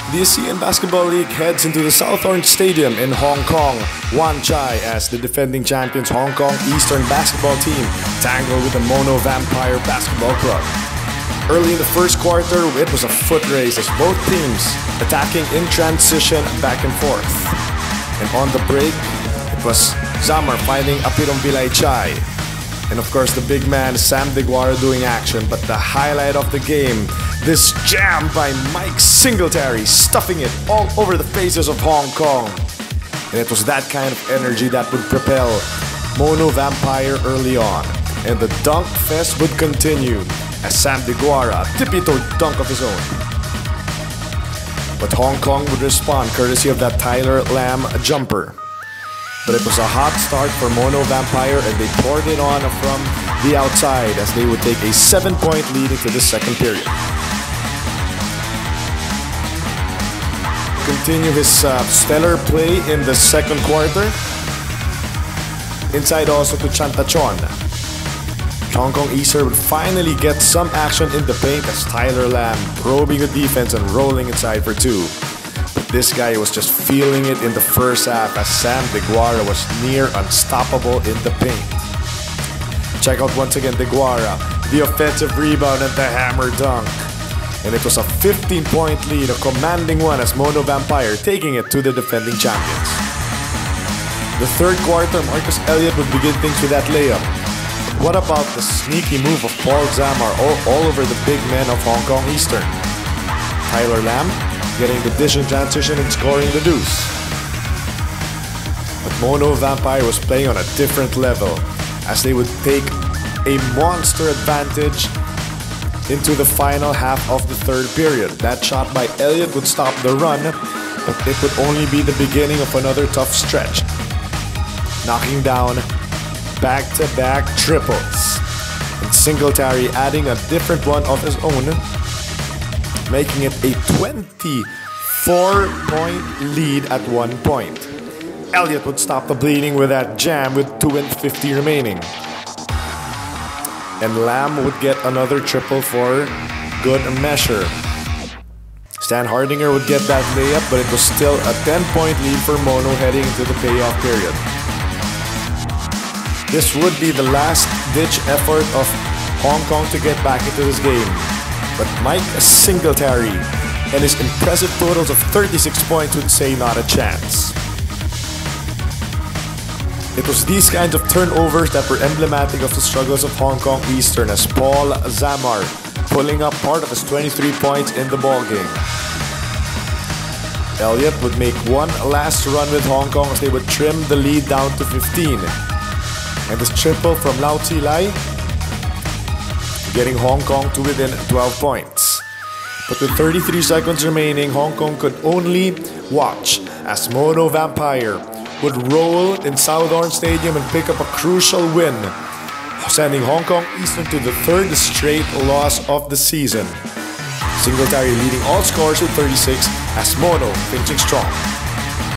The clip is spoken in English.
The Asean Basketball League heads into the Southorn Stadium in Hong Kong, Wan Chai, as the defending champions Hong Kong Eastern basketball team tangle with the Mono Vampire Basketball Club. Early in the first quarter, it was a foot race as both teams attacking in transition back and forth. And on the break, it was Zamar finding Apirong Bilay Chai. And of course, the big man Sam Deguara doing action. But the highlight of the game, this jam by Mike Singletary, stuffing it all over the faces of Hong Kong. And it was that kind of energy that would propel Mono Vampire early on. And the dunk fest would continue as Sam Deguara tippy-toe dunk of his own. But Hong Kong would respond courtesy of that Tyler Lamb jumper. But it was a hot start for Mono Vampire and they poured it on from the outside as they would take a 7-point lead into the second period. Continue his stellar play in the second quarter. Inside also to Chantachon. Hong Kong Eastern would finally get some action in the paint as Tyler Lamb probing the defense and rolling inside for two. This guy was just feeling it in the first half as Sam Deguara was near unstoppable in the paint. Check out once again Deguara, the offensive rebound and the hammer dunk. And it was a 15-point lead, a commanding one as Mono Vampire taking it to the defending champions. The third quarter, Marcus Elliott would begin things with that layup. But what about the sneaky move of Paul Zamar all over the big men of Hong Kong Eastern? Tyler Lamb getting the dish in transition and scoring the deuce. But Mono Vampire was playing on a different level as they would take a monster advantage into the final half of the third period. That shot by Elliott would stop the run, but it would only be the beginning of another tough stretch. Knocking down back-to-back triples. And Singletary adding a different one of his own, making it a 24-point lead at one point. Elliott would stop the bleeding with that jam with 2:50 remaining. And Lamb would get another triple for good measure. Stan Hardinger would get that layup, but it was still a 10-point lead for Mono heading into the payoff period. This would be the last-ditch effort of Hong Kong to get back into this game. But Mike Singletary and his impressive totals of 36 points would say not a chance. It was these kinds of turnovers that were emblematic of the struggles of Hong Kong Eastern as Paul Zamar pulling up part of his 23 points in the ballgame. Elliott would make one last run with Hong Kong as they would trim the lead down to 15. And this triple from Lau Tilai getting Hong Kong to within 12 points. But with 33 seconds remaining, Hong Kong could only watch as Mono Vampire would roll in Southorn Stadium and pick up a crucial win, sending Hong Kong Eastern to the third straight loss of the season. Singletary leading all scorers with 36 as Mono finishing strong.